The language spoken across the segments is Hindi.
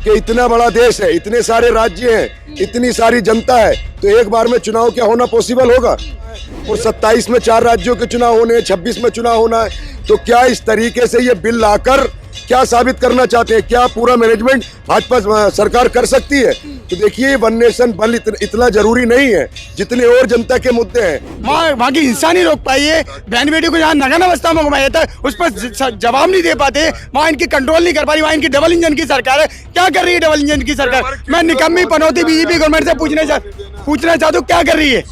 कि इतना बड़ा देश है, इतने सारे राज्य हैं, इतनी सारी जनता है, तो एक बार में चुनाव क्या होना पॉसिबल होगा? और 27 में 4 राज्यों के चुनाव होने हैं, 26 में चुनाव होना है, तो क्या इस तरीके से ये बिल लाकर क्या साबित करना चाहते हैं? क्या पूरा मैनेजमेंट भाजपा सरकार कर सकती है? तो देखिए, वन नेशन वन इतना जरूरी नहीं है जितने और जनता के मुद्दे हैं। वहाँ की हिंसा नहीं रोक पाई है। बहन बेटी को जहाँ नगन अवस्था में घुमाया था उस पर जवाब नहीं दे पाते। वहाँ इनकी कंट्रोल नहीं कर पा रही। वहाँ इनकी डबल इंजन की सरकार है। क्या कर रही है डबल इंजन की सरकार? मैं निकम्मी पनौती बीजेपी गवर्नमेंट से पूछना चाहता हूँ, क्या कर रही है?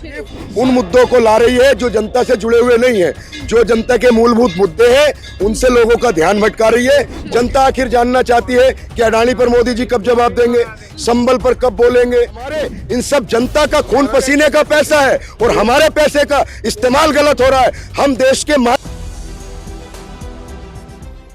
उन मुद्दों को ला रही है जो जनता से जुड़े हुए नहीं है, जो जनता के मूलभूत मुद्दे हैं उनसे लोगों का ध्यान भटका रही है। जनता आखिर जानना चाहती है कि अडानी पर मोदी जी कब जवाब देंगे, संबल पर कब बोलेंगे। हमारे इन सब जनता का खून पसीने का पैसा है और हमारे पैसे का इस्तेमाल गलत हो रहा है। हम देश के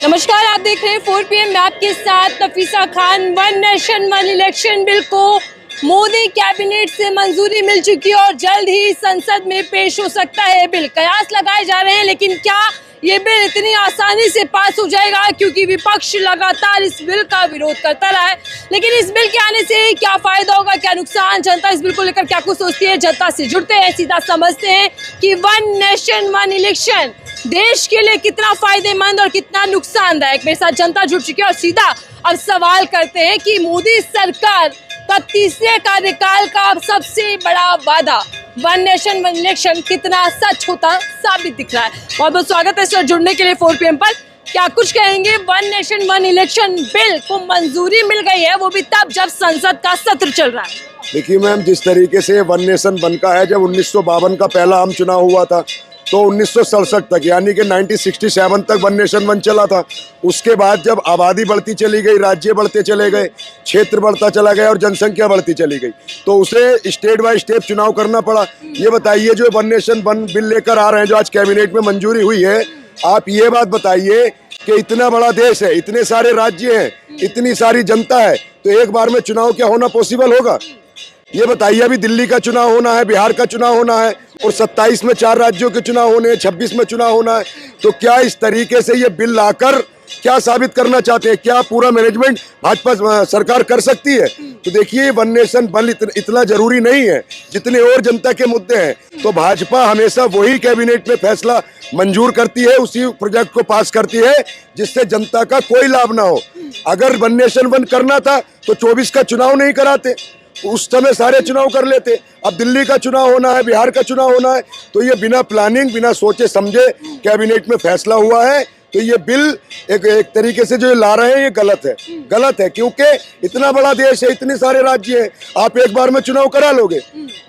नमस्कार, आप देख रहे हैं 4 PM। मैं आपके साथ Nafisa Khan. One nation one election bill को मोदी कैबिनेट से मंजूरी मिल चुकी है और जल्द ही संसद में पेश हो सकता है बिल। कयास लगाए जा रहे हैं, लेकिन क्या ये बिल इतनी आसानी से पास हो जाएगा? क्योंकि विपक्ष लगातार इस बिल का विरोध करता रहा है। लेकिन इस बिल के आने से क्या फायदा होगा, क्या नुकसान? जनता इस बिल को लेकर क्या कुछ सोचती है? जनता से जुड़ते हैं, सीधा समझते हैं कि वन नेशन वन इलेक्शन देश के लिए कितना फायदेमंद और कितना नुकसानदायक। मेरे साथ जनता जुड़ चुकी है और सीधा अब सवाल करते हैं कि मोदी सरकार का तीसरे कार्यकाल का सबसे बड़ा वादा वन नेशन वन इलेक्शन कितना सच होता साबित दिख रहा है। बहुत बहुत स्वागत है सर जुड़ने के लिए 4 PM पर। क्या कुछ कहेंगे? One nation one election bill को मंजूरी मिल गई है, वो भी तब जब संसद का सत्र चल रहा है। देखिए मैम, जिस तरीके से वन नेशन वन का है, जब 1952 का पहला आम चुनाव हुआ था तो 1967 तक यानी कि 1967 तक वन नेशन वन चला था। उसके बाद जब आबादी बढ़ती चली गई, राज्य बढ़ते चले गए, क्षेत्र बढ़ता चला गया और जनसंख्या बढ़ती चली गई, तो उसे स्टेट बाय स्टेट चुनाव करना पड़ा। ये बताइए, जो वन नेशन वन बिल लेकर आ रहे हैं, जो आज कैबिनेट में मंजूरी हुई है, आप ये बात बताइए कि इतना बड़ा देश है, इतने सारे राज्य हैं, इतनी सारी जनता है, तो एक बार में चुनाव क्या होना पॉसिबल होगा? ये बताइए, अभी दिल्ली का चुनाव होना है, बिहार का चुनाव होना है और 27 में 4 राज्यों के चुनाव होने हैं, 26 में चुनाव होना है, तो क्या इस तरीके से ये बिल लाकर क्या साबित करना चाहते हैं? क्या पूरा मैनेजमेंट भाजपा सरकार कर सकती है? तो देखिए, वन नेशन वन इतना जरूरी नहीं है जितने और जनता के मुद्दे हैं। तो भाजपा हमेशा वही कैबिनेट में फैसला मंजूर करती है, उसी प्रोजेक्ट को पास करती है जिससे जनता का कोई लाभ ना हो। अगर वन नेशन वन करना था तो 24 का चुनाव नहीं कराते, उस समय सारे चुनाव कर लेते। अब दिल्ली का चुनाव होना है, बिहार का चुनाव होना है, तो ये बिना प्लानिंग, बिना सोचे समझे कैबिनेट में फैसला हुआ है। तो ये बिल एक तरीके से जो ला रहे हैं, ये गलत है क्योंकि इतना बड़ा देश है, इतने सारे राज्य हैं। आप एक बार में चुनाव करा लोगे,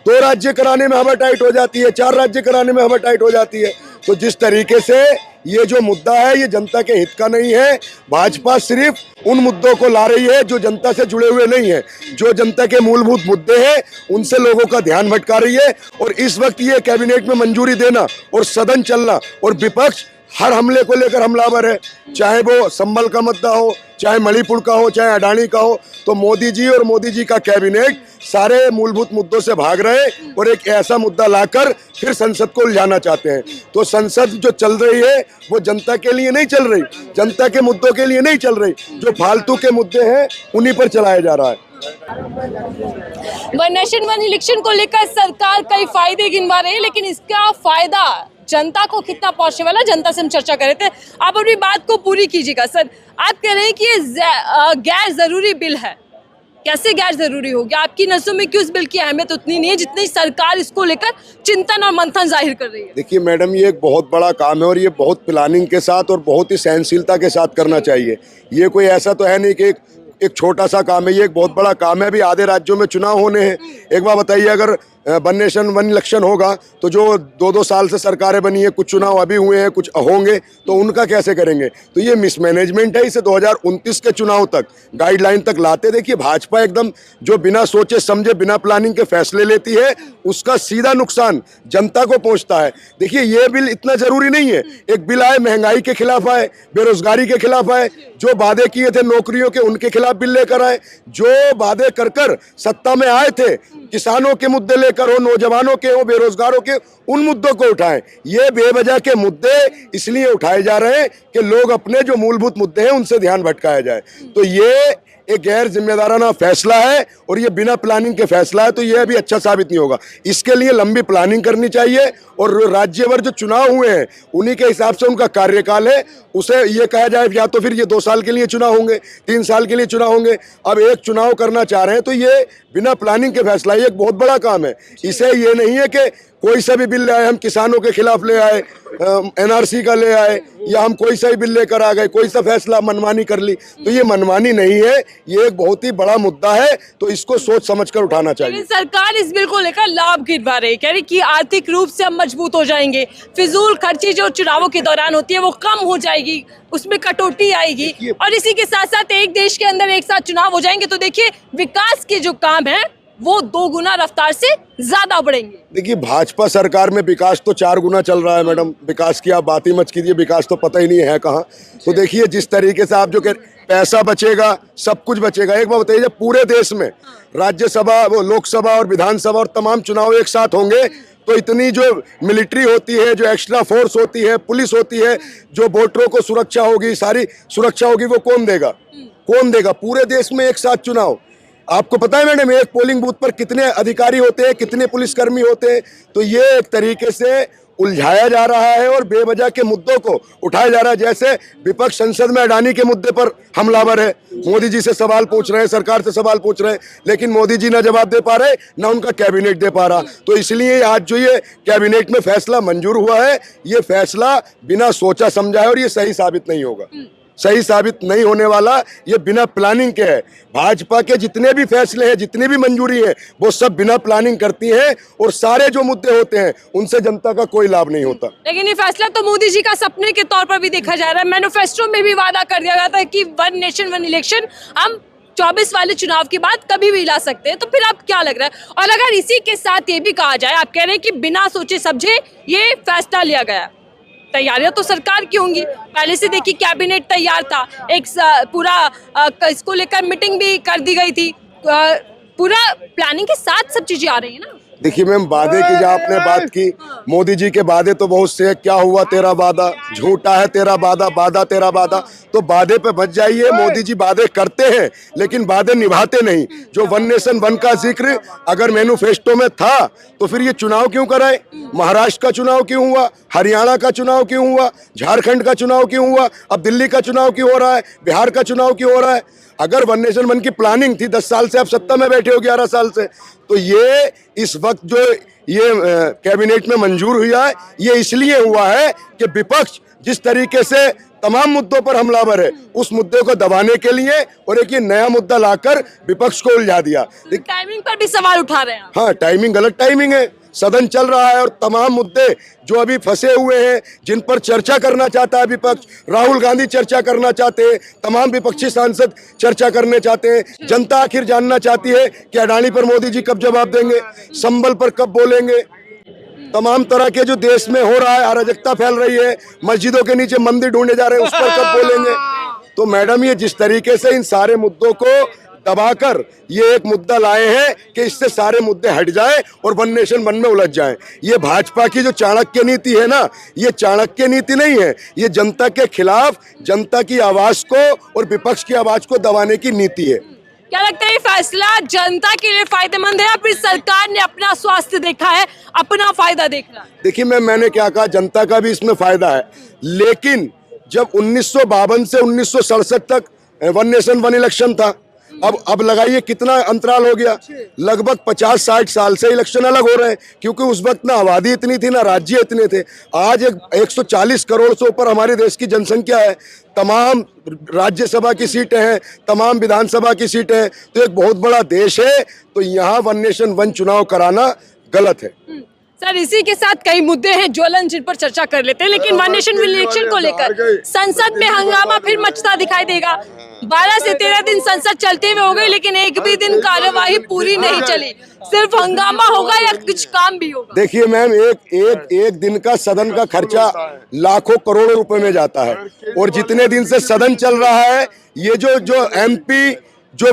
2 राज्य कराने में हवा टाइट हो जाती है, 4 राज्य कराने में हवा टाइट हो जाती है। तो जिस तरीके से ये जो मुद्दा है, ये जनता के हित का नहीं है। भाजपा सिर्फ उन मुद्दों को ला रही है जो जनता से जुड़े हुए नहीं है, जो जनता के मूलभूत मुद्दे हैं उनसे लोगों का ध्यान भटका रही है। और इस वक्त ये कैबिनेट में मंजूरी देना और सदन चलना और विपक्ष हर हमले को लेकर हमलावर है, चाहे वो संबल का मुद्दा हो, चाहे मणिपुर का हो, चाहे अडानी का हो, तो मोदी जी और मोदी जी का कैबिनेट सारे मूलभूत मुद्दों से भाग रहे और एक ऐसा मुद्दा लाकर फिर संसद को उलझाना चाहते हैं। तो संसद जो चल रही है वो जनता के लिए नहीं चल रही, जनता के मुद्दों के लिए नहीं चल रही, जो फालतू के मुद्दे हैं उन्हीं पर चलाया जा रहा है। वन नेशन वन इलेक्शन को लेकर सरकार कई फायदे गिनवा रही है, लेकिन इसका फायदा जनता को कितना पहुंचने वाला, जनता से हम चर्चा कर रहे थे। आप अपनी बात को पूरी कीजिएगा सर। आप कह रहे हैं कि ये गैर जरूरी बिल है। कैसे गैर जरूरी हो गया? आपकी नजरों में क्यों इस बिल की अहमियत उतनी नहीं है जितनी सरकार इसको लेकर चिंतन और मंथन जाहिर कर रही है? देखिए मैडम, ये एक बहुत बड़ा काम है और ये बहुत प्लानिंग के साथ और बहुत ही सहनशीलता के साथ करना चाहिए। ये कोई ऐसा तो है नहीं कि एक छोटा सा काम है, ये एक बहुत बड़ा काम है। अभी आधे राज्यों में चुनाव होने हैं। एक बार बताइए, अगर वन नेशन वन इलेक्शन होगा तो जो 2-2 साल से सरकारें बनी है, कुछ चुनाव अभी हुए हैं, कुछ होंगे, तो उनका कैसे करेंगे? तो ये मिसमैनेजमेंट है। इसे 2029 के चुनाव तक, गाइडलाइन तक लाते। देखिए, भाजपा एकदम जो बिना सोचे समझे, बिना प्लानिंग के फैसले लेती है, उसका सीधा नुकसान जनता को पहुंचता है। देखिए, ये बिल इतना जरूरी नहीं है। एक बिल आए, महंगाई के खिलाफ आए, बेरोजगारी के खिलाफ आए, जो वादे किए थे नौकरियों के, उनके खिलाफ बिल लेकर आए, जो वादे कर कर सत्ता में आए थे, किसानों के मुद्दे लेकर हो, नौजवानों के हो, बेरोजगारों के, उन मुद्दों को उठाएं। ये बेवजह के मुद्दे इसलिए उठाए जा रहे हैं कि लोग अपने जो मूलभूत मुद्दे हैं उनसे ध्यान भटकाया जाए। तो ये एक गैर जिम्मेदाराना फैसला है और ये बिना प्लानिंग के फैसला है, तो ये अभी अच्छा साबित नहीं होगा। इसके लिए लंबी प्लानिंग करनी चाहिए और राज्यभर जो चुनाव हुए हैं उन्हीं के हिसाब से उनका कार्यकाल है, उसे ये कहा जाए या तो फिर ये 2 साल के लिए चुनाव होंगे, 3 साल के लिए चुनाव होंगे। अब एक चुनाव करना चाह रहे हैं तो ये बिना प्लानिंग के फैसला, ये एक बहुत बड़ा काम है। इसे ये नहीं है कि कोई सा भी बिल ले आए, हम किसानों के खिलाफ ले आए, एनआरसी का ले आए, या हम कोई सा भी बिल लेकर आ गए, कोई सा फैसला मनमानी कर ली, तो ये मनमानी नहीं है, ये एक बहुत ही बड़ा मुद्दा है, तो इसको सोच समझकर उठाना चाहिए। सरकार इस बिल को लेकर लाभ गिनवा रही, कह रही कि आर्थिक रूप से हम मजबूत हो जाएंगे, फिजूल खर्ची जो चुनावों के दौरान होती है वो कम हो जाएगी, उसमें कटौती आएगी, और इसी के साथ साथ एक देश के अंदर एक साथ चुनाव हो जाएंगे तो देखिए विकास के जो काम है वो 2 गुना रफ्तार से ज्यादा बढ़ेंगे। देखिए भाजपा सरकार में विकास तो 4 गुना चल रहा है मैडम, विकास की आप बात ही मत कीजिए, विकास तो पता ही नहीं है कहाँ। तो देखिए जिस तरीके से आप जो कह पैसा बचेगा, सब कुछ बचेगा। एक बात बताइए, जब पूरे देश में राज्यसभा, वो लोकसभा और विधानसभा और तमाम चुनाव एक साथ होंगे तो इतनी जो मिलिट्री होती है, जो एक्स्ट्रा फोर्स होती है, पुलिस होती है, जो वोटरों को सुरक्षा होगी, सारी सुरक्षा होगी, वो कौन देगा? कौन देगा? पूरे देश में एक साथ चुनाव। आपको पता है मैडम एक पोलिंग बूथ पर कितने अधिकारी होते हैं, कितने पुलिसकर्मी होते हैं? तो ये एक तरीके से उलझाया जा रहा है और बेवजह के मुद्दों को उठाया जा रहा है। जैसे विपक्ष संसद में अडानी के मुद्दे पर हमलावर है, मोदी जी से सवाल पूछ रहे हैं, सरकार से सवाल पूछ रहे हैं, लेकिन मोदी जी ना जवाब दे पा रहे, ना उनका कैबिनेट दे पा रहा। तो इसलिए आज जो ये कैबिनेट में फैसला मंजूर हुआ है, ये फैसला बिना सोचा समझा है और ये सही साबित नहीं होगा, सही साबित नहीं होने वाला, ये बिना प्लानिंग के है। भाजपा के जितने भी फैसले हैं, जितनी भी मंजूरी है, वो सब बिना प्लानिंग करती है और सारे जो मुद्दे होते हैं उनसे जनता का कोई लाभ नहीं होता। लेकिन ये फैसला तो मोदी जी का सपने के तौर पर भी देखा जा रहा है। मैनिफेस्टो में भी वादा कर दिया गया था कि 1 नेशन 1 इलेक्शन हम 24 वाले चुनाव के बाद कभी भी ला सकते हैं। तो फिर अब क्या लग रहा है? और अगर इसी के साथ ये भी कहा जाए, आप कह रहे हैं कि बिना सोचे समझे ये फैसला लिया गया, तैयारियां तो सरकार की होंगी, पहले से देखिए कैबिनेट तैयार था, एक पूरा इसको लेकर मीटिंग भी कर दी गई थी, पूरा प्लानिंग के साथ सब चीजें आ रही है ना। देखिए मैम, वादे की जो आपने बात की, मोदी जी के वादे तो बहुत से, क्या हुआ तेरा वादा, झूठा है तेरा वादा, वादा तेरा वादा, तो वादे पे बच जाइए। मोदी जी वादे करते हैं लेकिन वादे निभाते नहीं। जो 1 नेशन 1 का जिक्र अगर मैनिफेस्टो में था तो फिर ये चुनाव क्यों कराए? महाराष्ट्र का चुनाव क्यों हुआ, हरियाणा का चुनाव क्यों हुआ, झारखंड का चुनाव क्यों हुआ, अब दिल्ली का चुनाव क्यों हो रहा है, बिहार का चुनाव क्यों हो रहा है? अगर 1 नेशन 1 की प्लानिंग थी, 10 साल से आप सत्ता में बैठे हो, 11 साल से, तो ये इस वक्त जो ये कैबिनेट में मंजूर हुआ है, ये इसलिए हुआ है कि विपक्ष जिस तरीके से तमाम मुद्दों पर हमलावर है, उस मुद्दे को दबाने के लिए और एक ये नया मुद्दा लाकर विपक्ष को उलझा दिया। टाइमिंग पर भी सवाल उठा रहे हैं। हाँ, टाइमिंग गलत टाइमिंग है, सदन चल रहा है और तमाम मुद्दे जो अभी फंसे हुए हैं, जिन पर चर्चा करना चाहता है विपक्ष, राहुल गांधी चर्चा करना चाहते हैं, तमाम विपक्षी सांसद चर्चा करने चाहते हैं, जनता आखिर जानना चाहती है कि अडानी पर मोदी जी कब जवाब देंगे, संबल पर कब बोलेंगे, तमाम तरह के जो देश में हो रहा है, अराजकता फैल रही है, मस्जिदों के नीचे मंदिर ढूंढे जा रहे हैं, उस पर कब बोलेंगे। तो मैडम ये जिस तरीके से इन सारे मुद्दों को दबाकर ये एक मुद्दा लाए हैं कि इससे सारे मुद्दे हट जाए और 1 नेशन 1 में उलझ जाएं, ये भाजपा की जो चाणक्य नीति है ना, ये चाणक्य नीति नहीं है, ये जनता के खिलाफ जनता की आवाज को और विपक्ष की आवाज को दबाने की नीति है। क्या लगता है ये फैसला जनता के लिए फायदेमंद है या फिर सरकार ने अपना स्वास्थ्य देखा है, अपना फायदा देख रहा है? देखिए मैंने क्या कहा, जनता का भी इसमें फायदा है, लेकिन जब 1952 से 1967 तक 1 नेशन 1 इलेक्शन था, अब लगाइए कितना अंतराल हो गया, लगभग 50-60 साल से इलेक्शन अलग हो रहे हैं, क्योंकि उस वक्त ना आबादी इतनी थी, ना राज्य इतने थे। आज 140 करोड़ से ऊपर हमारे देश की जनसंख्या है, तमाम राज्यसभा की सीटें हैं, तमाम विधानसभा की सीटें हैं, तो एक बहुत बड़ा देश है, तो यहाँ 1 नेशन 1 चुनाव कराना गलत है। सर इसी के साथ कई मुद्दे हैं ज्वलन, जिन पर चर्चा कर लेते हैं, लेकिन 1 नेशन 1 इलेक्शन को लेकर संसद में हंगामा फिर मचता दिखाई देगा। 12 से 13 दिन संसद चलते हुए हो गए, लेकिन एक भी दिन कार्यवाही पूरी नहीं चली, सिर्फ हंगामा होगा या कुछ काम भी होगा? देखिए मैम, एक दिन का सदन का खर्चा लाखों करोड़ों रुपए में जाता है, और जितने दिन से सदन चल रहा है, ये जो MP जो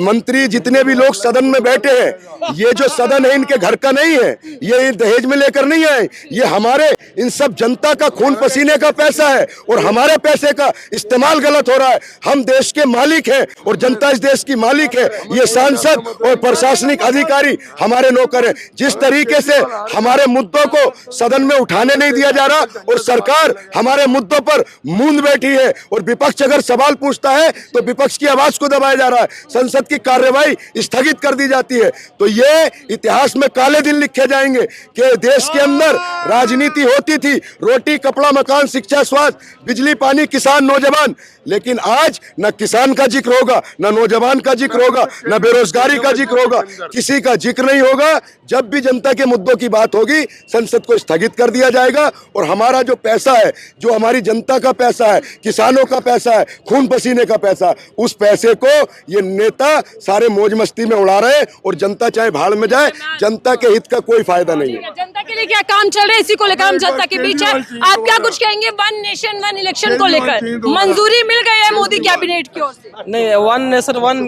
मंत्री जितने भी लोग सदन में बैठे हैं, ये जो सदन है इनके घर का नहीं है, ये दहेज में लेकर नहीं आए, ये हमारे इन सब जनता का खून पसीने का पैसा है और हमारे पैसे का इस्तेमाल गलत हो रहा है। हम देश के मालिक हैं और जनता इस देश की मालिक है। ये सांसद और प्रशासनिक अधिकारी हमारे नौकर हैं। जिस तरीके से हमारे मुद्दों को सदन में उठाने नहीं दिया जा रहा और सरकार हमारे मुद्दों पर मूंद बैठी है और विपक्ष अगर सवाल पूछता है तो विपक्ष की आवाज को दबाया जा रहा है, संसद की कार्यवाही स्थगित कर दी जाती है। तो ये इतिहास में काले दिन लिखे जाएंगे कि देश के अंदर राजनीति होती थी, रोटी कपड़ा मकान शिक्षा स्वास्थ्य बिजली पानी किसान नौजवान, लेकिन आज न किसान का जिक्र होगा, न नौजवान का जिक्र होगा, न बेरोजगारी का जिक्र होगा, किसी का जिक्र नहीं होगा। जब भी जनता के मुद्दों की बात होगी संसद को स्थगित कर दिया जाएगा और हमारा जो पैसा है, जो हमारी जनता का पैसा है, किसानों का पैसा है, खून पसीने का पैसा, उस पैसे को ये नेता सारे मौज मस्ती में उड़ा रहे हैं और जनता चाहे भाड़ में जाए, जनता के हित का कोई फायदा नहीं है। जनता के लिए क्या काम चल रहा है, इसी को लेकर हम जनता के बीच है। आप क्या कुछ कहेंगे वन नेशन वन इलेक्शन को लेकर? मंजूरी मिल गई है मोदी कैबिनेट की ओर से? नहीं, वन नेशन वन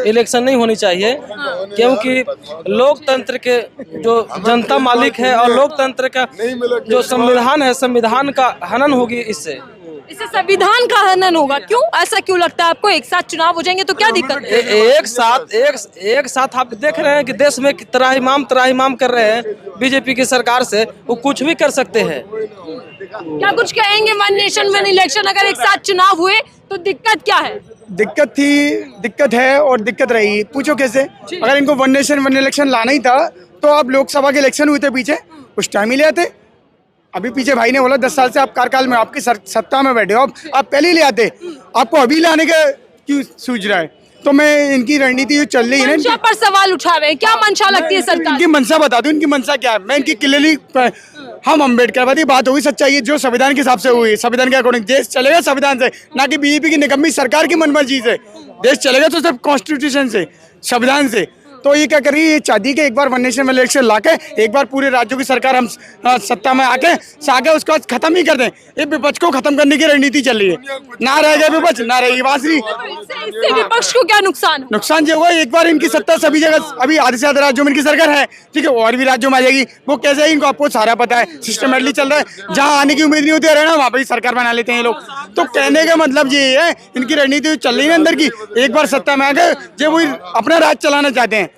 इलेक्शन नहीं होनी चाहिए, क्योंकि लोकतंत्र के जो जनता मालिक है और लोकतंत्र का जो संविधान है, संविधान का हनन होगी इससे संविधान का हनन होगा। क्यों, ऐसा क्यों लगता है आपको? एक साथ चुनाव हो जाएंगे तो क्या दिक्कत है? एक साथ आप देख रहे हैं कि देश में त्राहिमाम कर रहे हैं बीजेपी की सरकार से, वो कुछ भी कर सकते हैं। क्या कुछ कहेंगे वन नेशन वन इलेक्शन अगर एक साथ चुनाव हुए तो दिक्कत क्या है? दिक्कत है और दिक्कत रही। पूछो कैसे? अगर इनको वन नेशन वन इलेक्शन लाना ही था तो आप लोकसभा के इलेक्शन हुए थे पीछे, उस टाइम ही ले आते। अभी पीछे भाई ने बोला 10 साल से आप कार्यकाल में, आपकी सत्ता में बैठे हो, आप पहले ही ले आते। आपको अभी लाने का क्यों सूझ रहा है? तो मैं इनकी रणनीति जो चल रही है ना, मंशा पर सवाल उठा रहे हैं। क्या मंशा लगती है सरकार? इनकी मंशा बता दूं, इनकी मंशा क्या है? मैं इनकी क्लियरली, हम अम्बेडकर बात होगी, सच्चाई है जो संविधान के हिसाब से हुई, संविधान के अकॉर्डिंग देश चलेगा संविधान से, ना कि बीजेपी की निकम्मी सरकार की मनमर्जी से। देश चलेगा तो सिर्फ कॉन्स्टिट्यूशन से, संविधान से। तो ये क्या कर रही है? ये चाहती है कि एक बार वन नेशन वन इलेक्शन लाके एक बार पूरे राज्यों की सरकार हम सत्ता में आके उसके बाद खत्म ही कर दें। ये विपक्ष को खत्म करने की रणनीति चल रही है। ना रहेगा विपक्ष, ना रहेगी बांसुरी। इससे विपक्ष को क्या नुकसान? नुकसान जो होगा, एक बार इनकी सत्ता सभी जगह, अभी आधे से ज्यादा राज्यों में इनकी सरकार है, ठीक है, और भी राज्यों में आ जाएगी। वो कैसे है इनको आपको सारा पता है, सिस्टमेटिकली चल रहा है। जहाँ आने की उम्मीद नहीं होती है ना, वहाँ पर ही सरकार बना लेते हैं ये लोग। तो कहने का मतलब ये है, इनकी रणनीति चल रही है अंदर की, एक बार सत्ता में आ गए जो वो अपना राज चलाना चाहते हैं,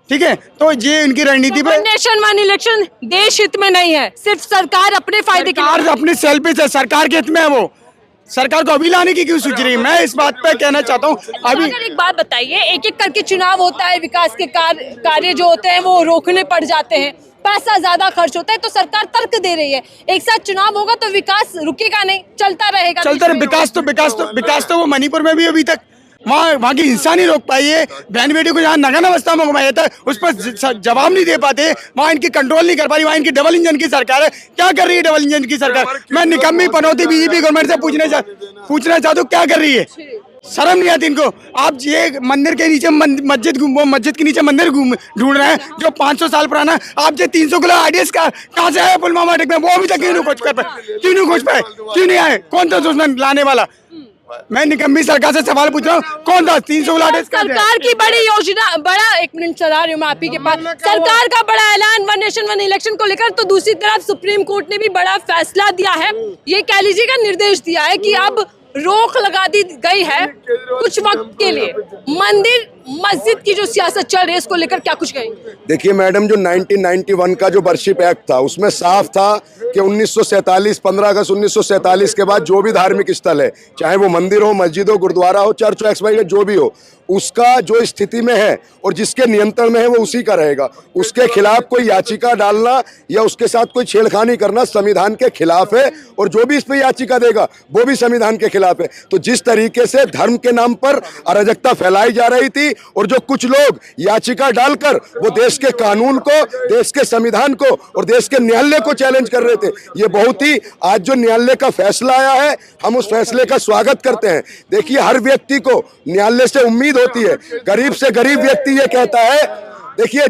ठीक है। तो ये इनकी रणनीति पे नेशन वन इलेक्शन देश हित में नहीं है, सिर्फ सरकार अपने फायदे के लिए, अपने सेल्फिश है, सरकार के हित में है। वो सरकार को अभी लाने की क्यों सोच रही है? मैं इस बात पे कहना चाहता हूँ। अभी एक बात बताइए, एक एक करके चुनाव होता है, विकास के कार्य जो होते हैं वो रोकने पड़ जाते हैं, पैसा ज्यादा खर्च होता है, तो सरकार तर्क दे रही है एक साथ चुनाव होगा तो विकास रुकेगा नहीं, चलता रहेगा। विकास तो वो मणिपुर में भी अभी तक वहाँ की हिंसा नहीं रोक पाई है। बहन बेटी को जहाँ नगन अवस्था में घुमाया जाता है उस पर जवाब नहीं दे पाते, वहाँ इनकी कंट्रोल नहीं कर पा रही। वहाँ इनकी डबल इंजन की सरकार है। क्या कर रही है डबल इंजन की सरकार? मैं निकम्मी पनौती बीजेपी गवर्नमेंट से पूछना चाहता हूँ, क्या कर रही है? शर्म नहीं आती इनको? आप ये मंदिर के नीचे मस्जिद के नीचे मंदिर ढूंढ रहे हैं जो 500 साल पुराना। आप जो 300 किलो आईडीएस का कहाँ से आया पुलवामा अटैक में, वो अभी तक क्यों नहीं खोज पाए? क्यों नहीं आए? कौन था दुश्मन लाने वाला? मैं निकम्मी सरकार से सवाल पूछ रहा हूँ, कौन था? 300 सरकार की बड़ी योजना, बड़ा, एक मिनट चला रही हूँ मैं आप ही के पास, सरकार का बड़ा ऐलान वन नेशन वन इलेक्शन को लेकर, तो दूसरी तरफ सुप्रीम कोर्ट ने भी बड़ा फैसला दिया है। ये कह लीजिए का निर्देश दिया है कि अब रोक लगा दी गई है कुछ वक्त के लिए। मंदिर मस्जिद की जो सियासत चल रही है इसको लेकर क्या कुछ कहेंगे? देखिए मैडम, जो 1991 का जो वर्शिप एक्ट था उसमें साफ था कि 1947 15 अगस्त 1947 के बाद जो भी धार्मिक स्थल है, चाहे वो मंदिर हो, मस्जिद हो, गुरुद्वारा हो, चर्च हो, एक्सवाइजेड जो भी हो, उसका जो स्थिति में है और जिसके नियंत्रण में है वो उसी का रहेगा। उसके खिलाफ कोई याचिका डालना या उसके साथ कोई छेड़खानी करना संविधान के खिलाफ है और जो भी इस पे याचिका देगा वो भी संविधान के खिलाफ है। तो जिस तरीके से धर्म के नाम पर अराजकता फैलाई जा रही थी और जो कुछ लोग याचिका डालकर वो देश के कानून को, देश के संविधान को और देश के न्यायालय को चैलेंज कर रहे थे, ये बहुत ही, आज जो न्यायालय का फैसला आया है हम उस फैसले का स्वागत करते हैं। देखिए, हर व्यक्ति को न्यायालय से उम्मीद होती है, गरीब से गरीब व्यक्ति ये कहता है, देखिए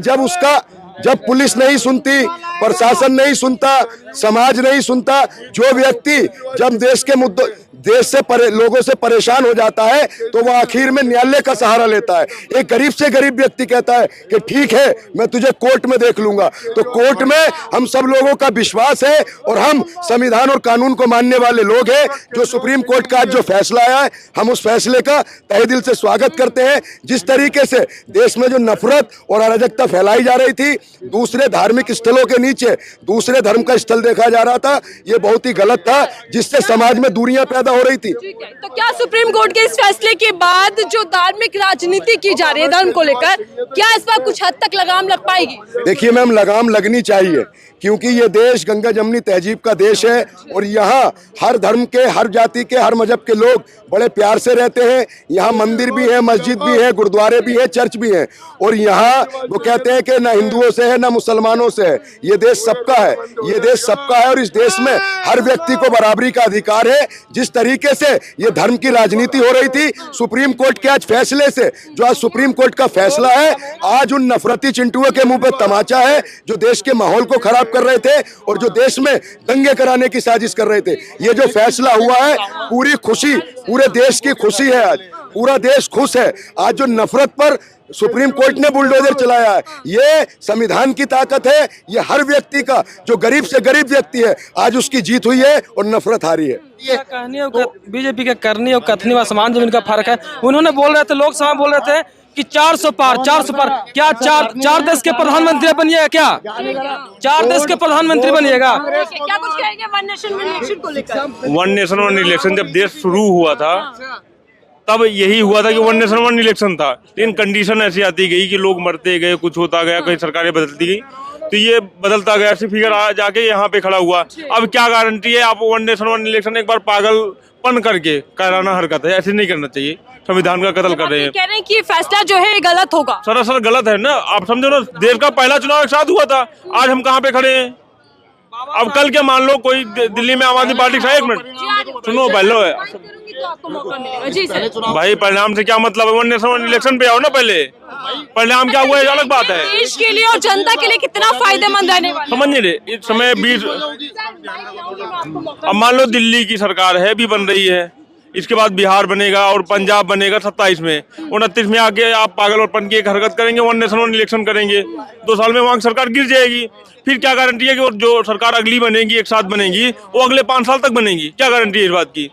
जब पुलिस नहीं सुनती, प्रशासन नहीं सुनता, समाज नहीं सुनता। जो व्यक्ति जब देश से लोगों से परेशान हो जाता है तो वह आखिर में न्यायालय का सहारा लेता है। एक गरीब से गरीब व्यक्ति कहता है कि ठीक है मैं तुझे कोर्ट में देख लूंगा। तो कोर्ट में हम सब लोगों का विश्वास है और हम संविधान और कानून को मानने वाले लोग हैं। जो सुप्रीम कोर्ट का आज जो फैसला आया है, हम उस फैसले का तहे दिल से स्वागत करते हैं। जिस तरीके से देश में जो नफरत और अराजकता फैलाई जा रही थी, दूसरे धार्मिक स्थलों के नीचे दूसरे धर्म का स्थल देखा जा रहा था, ये बहुत ही गलत था, जिससे समाज में दूरियां पैदा हो रही थी। तो क्या सुप्रीम कोर्ट के इस फैसले के बाद जो धार्मिक राजनीति की जा रही है धर्म को लेकर, क्या इस पर कुछ हद तक लगाम लग पाएगी? देखिए मैम, लगाम लगनी चाहिए, क्योंकि ये देश गंगा जमनी तहजीब का देश है और यहाँ हर धर्म के, हर जाति के, हर मजहब के लोग बड़े प्यार से रहते हैं। यहाँ मंदिर भी है, मस्जिद भी है, गुरुद्वारे भी है, चर्च भी है। और यहाँ वो कहते हैं कि ना हिंदुओं से है ना मुसलमानों से है, ये देश सबका है, ये देश सबका है। और इस देश में हर व्यक्ति को बराबरी का अधिकार है। जिस तरीके से ये धर्म की राजनीति हो रही थी, सुप्रीम कोर्ट के आज फैसले से, जो आज सुप्रीम कोर्ट का फैसला है, आज उन नफरती चिंटुओं के मुंह पे तमाचा है जो देश के माहौल को खराब कर रहे थे और जो देश में दंगे कराने की साजिश कर रहे थे। ये जो फैसला हुआ है, पूरी खुशी, पूरे देश की खुशी है। आज पूरा देश खुश है। आज जो नफरत पर सुप्रीम कोर्ट ने बुलडोजर चलाया है, ये संविधान की ताकत है। ये हर व्यक्ति का, जो गरीब से गरीब व्यक्ति है, आज उसकी जीत हुई है और नफरत हारी है। ये कहनी और बीजेपी के करनी और कथनी में समान जमीन का फर्क है। उन्होंने बोल रहे थे, लोकसभा बोल रहे थे कि 400 पार क्या चार देश के प्रधानमंत्री बनिएगा? क्या 4 देश के प्रधानमंत्री बनिएगा? क्या कुछ कहेंगे वन नेशन वन इलेक्शन को लेकर? वन नेशन वन इलेक्शन जब देश शुरू हुआ था तब यही हुआ था कि वन नेशन वन इलेक्शन था, लेकिन कंडीशन ऐसी आती गई कि लोग मरते गए, कुछ होता गया, कई सरकारें बदलती गई, तो ये बदलता गया, फिगर जाके यहाँ पे खड़ा हुआ। अब क्या गारंटी है? आप वन नेशन वन इलेक्शन एक बार पागलपन करके कराना हरकत है, ऐसे नहीं करना चाहिए। संविधान का कत्ल कर रहे हैं। कह रहे हैं कि फैसला जो है गलत होगा। सरासर गलत है ना। आप समझो ना, देश का पहला चुनाव एक साथ हुआ था, आज हम कहाँ पे खड़े हैं? अब कल के मान लो कोई दिल्ली में आम आदमी पार्टी का, एक मिनट सुनो पहले है भाई, परिणाम से क्या मतलब है? वन नेशन वन इलेक्शन पे आओ ना, पहले परिणाम क्या हुआ है अलग बात है। देश के लिए और जनता के लिए कितना फायदेमंद रहने वाला है? समझ नहीं रहे इस समय 20 अब मान लो दिल्ली की सरकार है, भी बन रही है, इसके बाद बिहार बनेगा और पंजाब बनेगा 27 में, 29 में आके आप पागलपन की एक हरकत करेंगे, वन नेशन वन इलेक्शन करेंगे, 2 साल में वहाँ की सरकार गिर जाएगी। फिर क्या गारंटी है कि जो सरकार अगली बनेगी, एक साथ बनेगी, वो अगले 5 साल तक बनेगी? क्या गारंटी है इस बात की?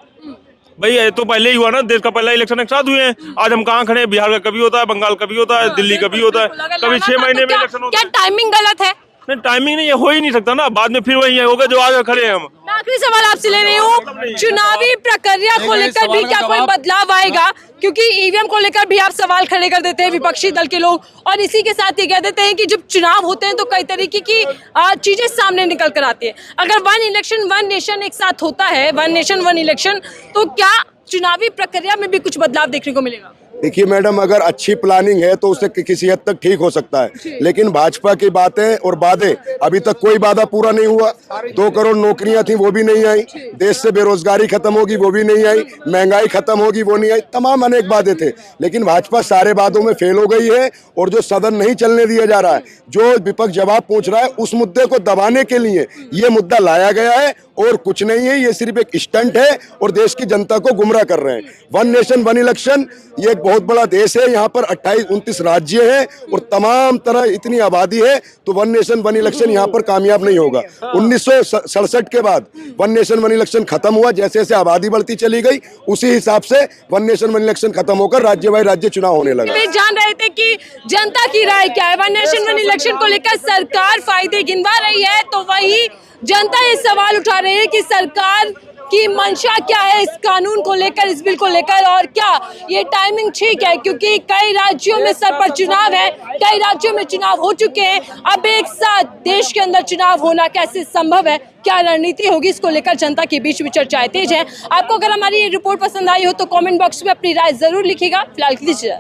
भाई ये तो पहले ही हुआ ना, देश का पहला इलेक्शन एक साथ हुए हैं। आज हम कहाँ खड़े हैं? बिहार का कभी होता है, बंगाल कभी होता है, दिल्ली कभी होता है, कभी 6 महीने में इलेक्शन होता है। क्या टाइमिंग गलत है? नहीं, टाइमिंग नहीं, ये हो ही नहीं सकता ना। बाद में फिर वही होगा जो आज खड़े हैं हम। आखिरी सवाल आपसे ले रही हूँ, चुनावी प्रक्रिया को लेकर भी क्या कोई बदलाव आएगा? क्योंकि ईवीएम को लेकर भी आप सवाल खड़े कर देते हैं विपक्षी दल के लोग, और इसी के साथ ये कह देते हैं कि जब चुनाव होते हैं तो कई तरीके की चीजें सामने निकल कर आती है। अगर वन इलेक्शन वन नेशन एक साथ होता है, वन नेशन वन इलेक्शन, तो क्या चुनावी प्रक्रिया में भी कुछ बदलाव देखने को मिलेगा? देखिए मैडम, अगर अच्छी प्लानिंग है तो उसे किसी हद तक ठीक हो सकता है, लेकिन भाजपा की बातें और वादे, अभी तक कोई वादा पूरा नहीं हुआ। 2 करोड़ नौकरियां थी, वो भी नहीं आई। देश से बेरोजगारी खत्म होगी, वो भी नहीं आई। महंगाई खत्म होगी, वो नहीं आई। तमाम अनेक वादे थे, लेकिन भाजपा सारे वादों में फेल हो गई है। और जो सदन नहीं चलने दिया जा रहा है, जो विपक्ष जवाब पूछ रहा है, उस मुद्दे को दबाने के लिए ये मुद्दा लाया गया है और कुछ नहीं है। ये सिर्फ एक स्टंट है और देश की जनता को गुमराह कर रहे हैं। वन नेशन वन इलेक्शन, ये एक बहुत बड़ा देश है, यहाँ पर 28-29 राज्य हैं और तमाम तरह इतनी आबादी है, तो वन नेशन वन इलेक्शन यहाँ पर कामयाब नहीं होगा। 1967 के बाद वन नेशन वन इलेक्शन खत्म हुआ। जैसे जैसे आबादी बढ़ती चली गई, उसी हिसाब से वन नेशन वन इलेक्शन खत्म होकर राज्य बाई राज्य चुनाव होने लगा। वे जान रहे थे कि जनता की राय क्या है। वन नेशन वन इलेक्शन को लेकर सरकार फायदे गिनवा रही है, तो वही जनता ये सवाल उठा रही है कि सरकार की मंशा क्या है इस कानून को लेकर, इस बिल को लेकर, और क्या ये टाइमिंग ठीक है? क्योंकि कई राज्यों में सर पर चुनाव है, कई राज्यों में चुनाव हो चुके हैं, अब एक साथ देश के अंदर चुनाव होना कैसे संभव है? क्या रणनीति होगी, इसको लेकर जनता के बीच में चर्चाएं तेज हैं। आपको अगर हमारी ये रिपोर्ट पसंद आई हो तो कमेंट बॉक्स में अपनी राय जरूर लिखिएगा। फिलहाल दीजिए।